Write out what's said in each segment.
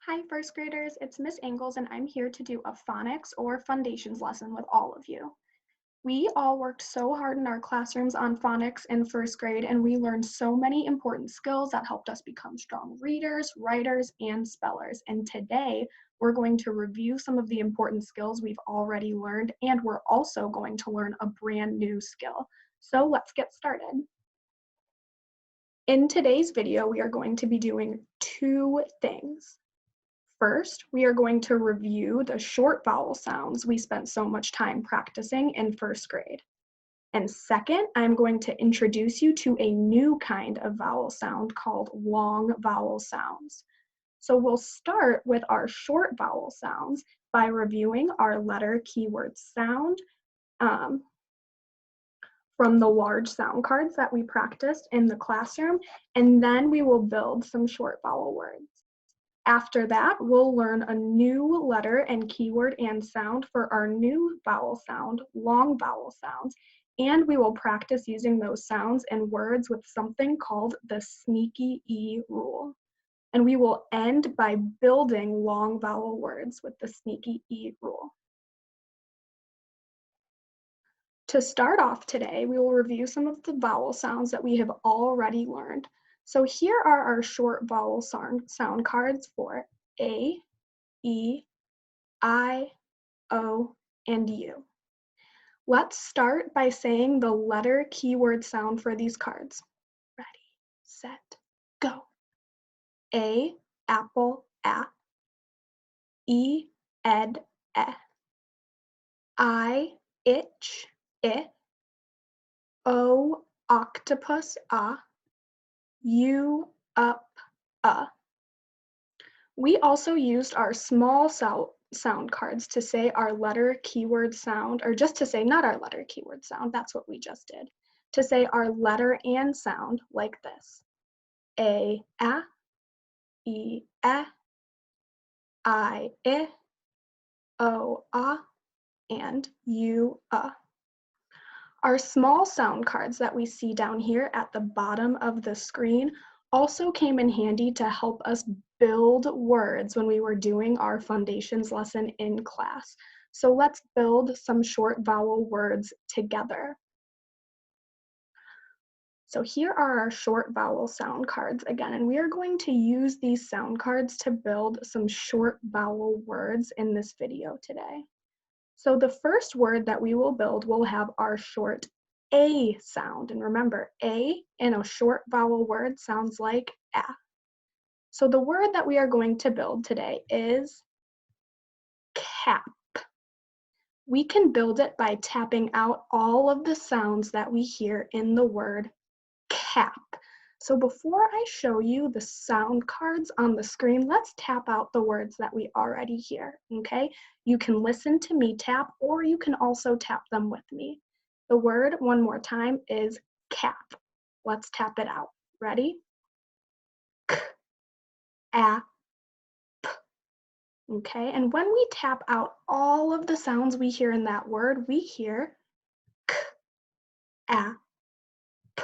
Hi, first graders. It's Miss Ingles, and I'm here to do a phonics or foundations lesson with all of you. We all worked so hard in our classrooms on phonics in first grade, and we learned so many important skills that helped us become strong readers, writers, and spellers. And today, we're going to review some of the important skills we've already learned, and we're also going to learn a brand new skill. So let's get started. In today's video, we are going to be doing two things. First, we are going to review the short vowel sounds we spent so much time practicing in first grade. And second, I'm going to introduce you to a new kind of vowel sound called long vowel sounds. So we'll start with our short vowel sounds by reviewing our letter keyword sound from the large sound cards that we practiced in the classroom, and then we will build some short vowel words. After that, we'll learn a new letter and keyword and sound for our new vowel sound, long vowel sounds, and we will practice using those sounds in words with something called the sneaky E rule. And we will end by building long vowel words with the sneaky E rule. To start off today, we will review some of the vowel sounds that we have already learned. So here are our short vowel sound cards for A, E, I, O, and U. Let's start by saying the letter keyword sound for these cards. Ready, set, go. A, apple, A. E, ed, E. I, itch, I. O, octopus, A. U, up, We also used our small sound cards to say our letter keyword sound, or just to say not our letter keyword sound, that's what we just did, to say our letter and sound like this. A, E, I, O, and U, Our small sound cards that we see down here at the bottom of the screen also came in handy to help us build words when we were doing our foundations lesson in class. So let's build some short vowel words together. So here are our short vowel sound cards again, and we are going to use these sound cards to build some short vowel words in this video today. So the first word that we will build will have our short A sound. And remember, A in a short vowel word sounds like A. So the word that we are going to build today is cap. We can build it by tapping out all of the sounds that we hear in the word cap. So before I show you the sound cards on the screen, let's tap out the words that we already hear, okay? You can listen to me tap, or you can also tap them with me. The word, one more time, is cap. Let's tap it out. Ready? K, A, P. Okay, and when we tap out all of the sounds we hear in that word, we hear K, A, P.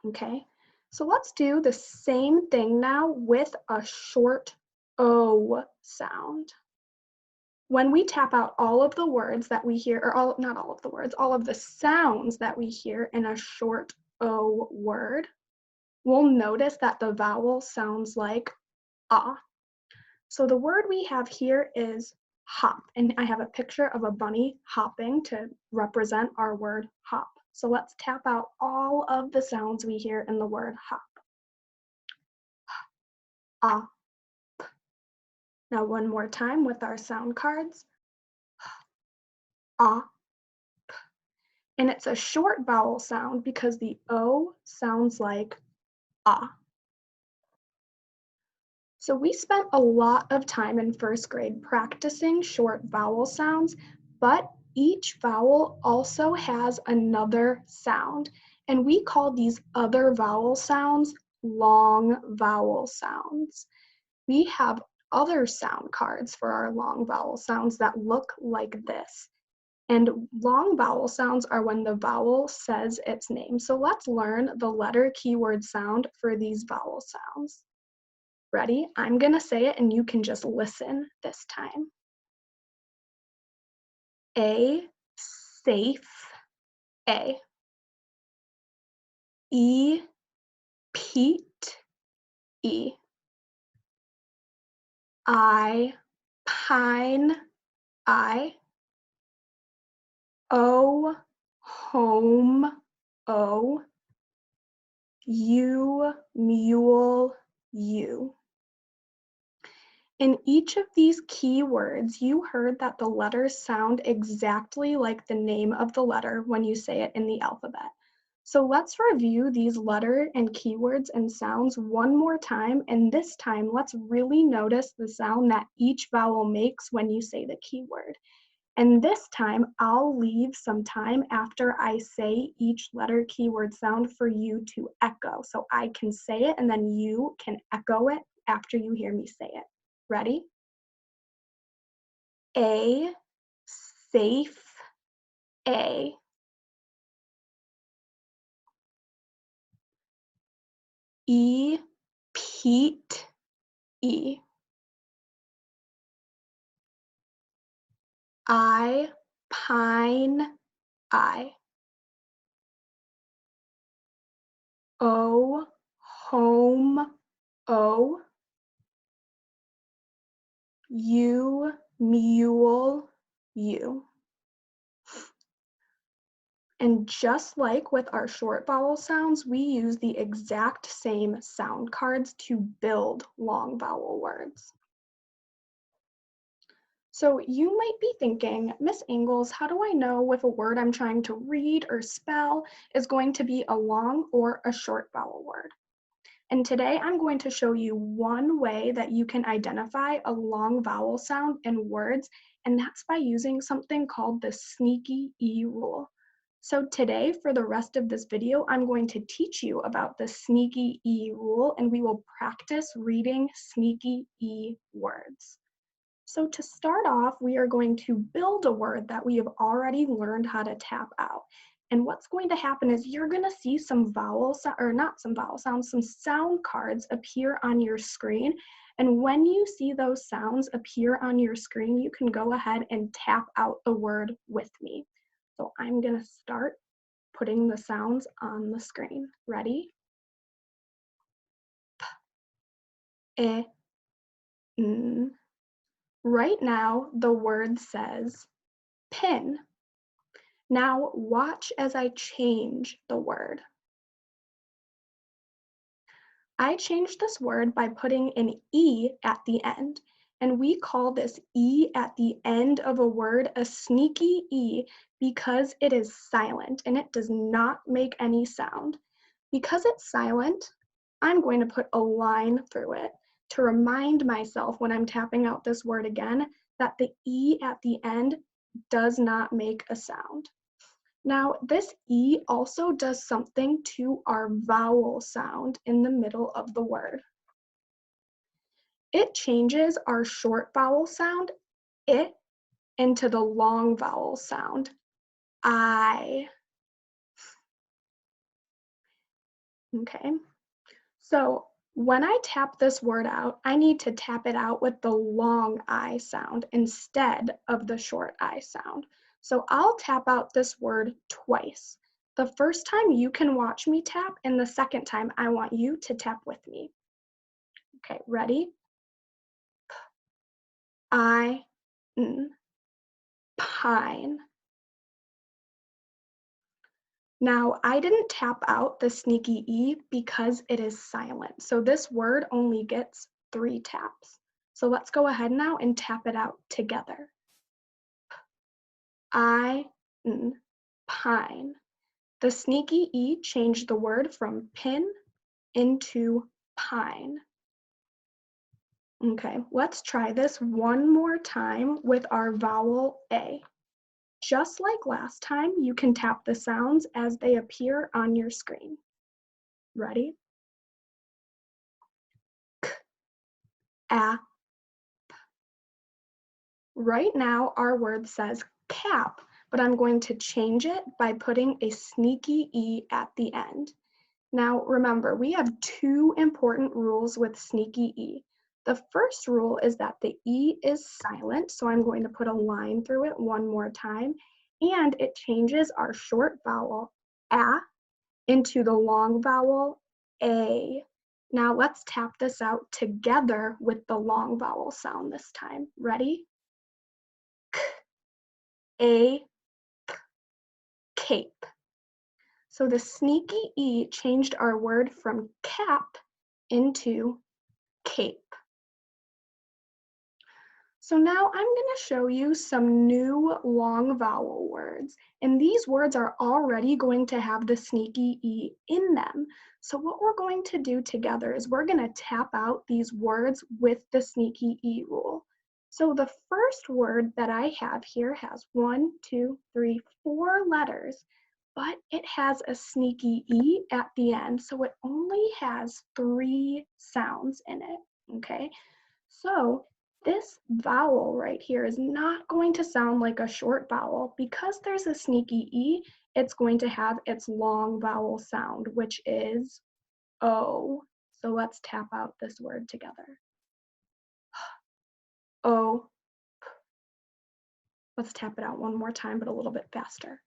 Okay? So let's do the same thing now with a short O sound. When we tap out all of the words that we hear, or not all of the words, all of the sounds that we hear in a short O word, we'll notice that the vowel sounds like ah. So the word we have here is hop, and I have a picture of a bunny hopping to represent our word hop. So let's tap out all of the sounds we hear in the word hop. Ah. Now one more time with our sound cards. Ah. And it's a short vowel sound because the O sounds like ah. So we spent a lot of time in first grade practicing short vowel sounds, but each vowel also has another sound, and we call these other vowel sounds long vowel sounds. We have other sound cards for our long vowel sounds that look like this. And long vowel sounds are when the vowel says its name. So let's learn the letter keyword sound for these vowel sounds. Ready? I'm gonna say it and you can just listen this time. A, safe, A. E, Pete, E. I, pine, I. O, home, O. U, mule, U. In each of these keywords, you heard that the letters sound exactly like the name of the letter when you say it in the alphabet. So let's review these letter and keywords and sounds one more time, and this time let's really notice the sound that each vowel makes when you say the keyword. And this time, I'll leave some time after I say each letter keyword sound for you to echo. So I can say it and then you can echo it after you hear me say it. Ready? A, safe, A. E, Pete, E. I, pine, I. O, home, O. U, mule, U. And just like with our short vowel sounds, we use the exact same sound cards to build long vowel words. So you might be thinking, Miss Ingalls, how do I know if a word I'm trying to read or spell is going to be a long or a short vowel word? And today I'm going to show you one way that you can identify a long vowel sound in words, and that's by using something called the sneaky E rule. So today, for the rest of this video, I'm going to teach you about the sneaky E rule, and we will practice reading sneaky E words. So to start off, we are going to build a word that we have already learned how to tap out. And what's going to happen is you're going to see some some sound cards appear on your screen. And when you see those sounds appear on your screen, you can go ahead and tap out the word with me. So I'm going to start putting the sounds on the screen. Ready? P, E, N. Right now, the word says pin. Now watch as I change the word. I changed this word by putting an E at the end, and we call this E at the end of a word a sneaky E because it is silent and it does not make any sound. Because it's silent, I'm going to put a line through it to remind myself when I'm tapping out this word again that the E at the end does not make a sound. Now, this E also does something to our vowel sound in the middle of the word. It changes our short vowel sound, it, into the long vowel sound, I. Okay, so when I tap this word out, I need to tap it out with the long I sound instead of the short I sound. So I'll tap out this word twice. The first time you can watch me tap, and the second time I want you to tap with me. Okay, ready? I, N, pine. Now, I didn't tap out the sneaky E because it is silent. So this word only gets 3 taps. So let's go ahead now and tap it out together. I, N, pine. The sneaky E changed the word from pin into pine. Okay, let's try this one more time with our vowel A. Just like last time, you can tap the sounds as they appear on your screen. Ready? K, A. Right now, our word says cap, but I'm going to change it by putting a sneaky E at the end. Now, remember, we have 2 important rules with sneaky E. The first rule is that the E is silent, so I'm going to put a line through it one more time, and it changes our short vowel A into the long vowel A. Now let's tap this out together with the long vowel sound this time. Ready? K, A, cape. So the sneaky E changed our word from cap into cape. So now I'm going to show you some new long vowel words, and these words are already going to have the sneaky E in them. So what we're going to do together is we're going to tap out these words with the sneaky E rule. So the first word that I have here has 1, 2, 3, 4 letters, but it has a sneaky E at the end, so it only has 3 sounds in it, okay? So this vowel right here is not going to sound like a short vowel. Because there's a sneaky E, it's going to have its long vowel sound, which is O. So let's tap out this word together. O. Let's tap it out one more time, but a little bit faster.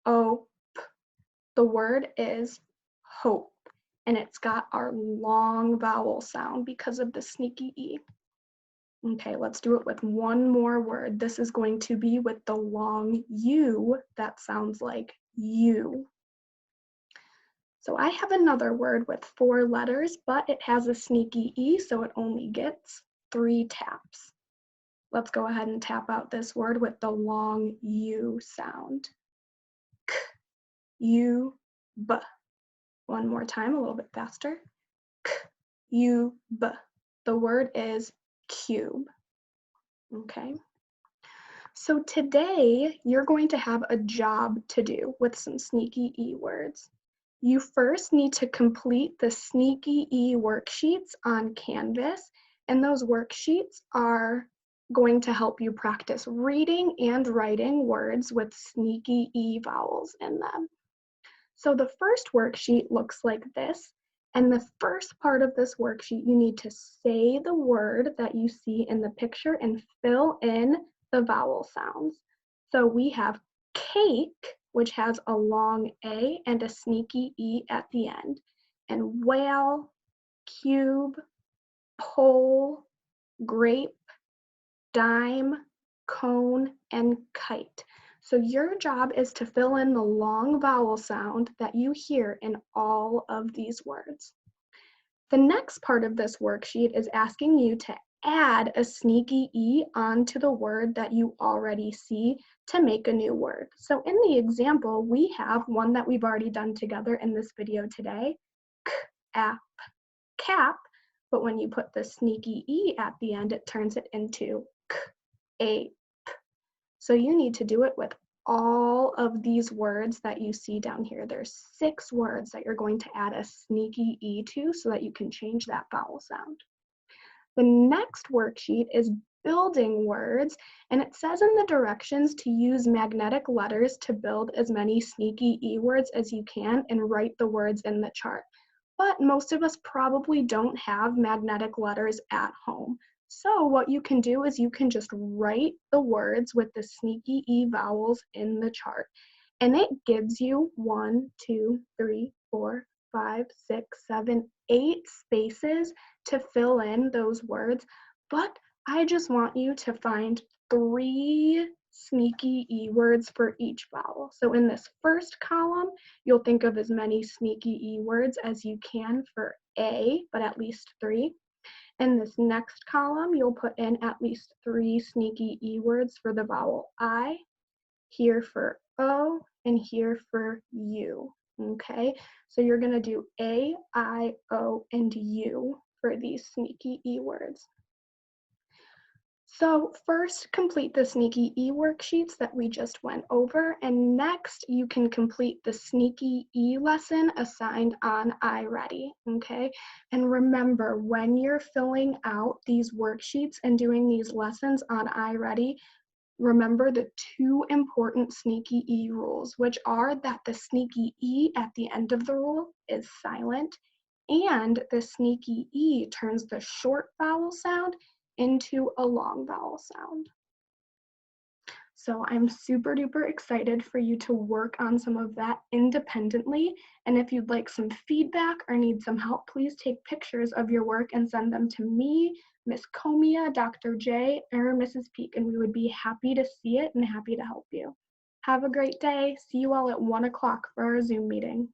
O. The word is hope, and it's got our long vowel sound because of the sneaky E. Okay, let's do it with one more word. This is going to be with the long U that sounds like you. So I have another word with 4 letters, but it has a sneaky E, so it only gets 3 taps. Let's go ahead and tap out this word with the long U sound. K, U, B. One more time, a little bit faster. K, U, B. The word is cube. Okay. So today, you're going to have a job to do with some sneaky E words. You first need to complete the sneaky E worksheets on Canvas, and those worksheets are going to help you practice reading and writing words with sneaky E vowels in them. So the first worksheet looks like this, and the first part of this worksheet, you need to say the word that you see in the picture and fill in the vowel sounds. So we have cake, which has a long A and a sneaky E at the end, and whale, cube, pole, grape, dime, cone, and kite. So your job is to fill in the long vowel sound that you hear in all of these words. The next part of this worksheet is asking you to add a sneaky E onto the word that you already see to make a new word. So in the example, we have one that we've already done together in this video today, cap, but when you put the sneaky E at the end, it turns it into ape. So you need to do it with all of these words that you see down here. There's 6 words that you're going to add a sneaky E to so that you can change that vowel sound. The next worksheet is building words, and it says in the directions to use magnetic letters to build as many sneaky E words as you can and write the words in the chart. But most of us probably don't have magnetic letters at home. So what you can do is you can just write the words with the sneaky E vowels in the chart. And it gives you 1, 2, 3, 4, 5, 6, 7, 8 spaces to fill in those words. But I just want you to find 3 sneaky E words for each vowel. So in this first column, you'll think of as many sneaky E words as you can for A, but at least 3. In this next column, you'll put in at least 3 sneaky E words for the vowel I, here for O, and here for U. Okay, so you're going to do A, I, O, and U for these sneaky E words. So first, complete the sneaky E worksheets that we just went over, and next you can complete the sneaky E lesson assigned on iReady, okay? And remember, when you're filling out these worksheets and doing these lessons on iReady, remember the 2 important sneaky E rules, which are that the sneaky E at the end of the rule is silent, And the sneaky E turns the short vowel sound into a long vowel sound. So I'm super duper excited for you to work on some of that independently. And if you'd like some feedback or need some help, please take pictures of your work and send them to me, Miss Comia, Dr. J, or Mrs. Peak, and we would be happy to see it and happy to help you. Have a great day. See you all at 1 o'clock for our Zoom meeting.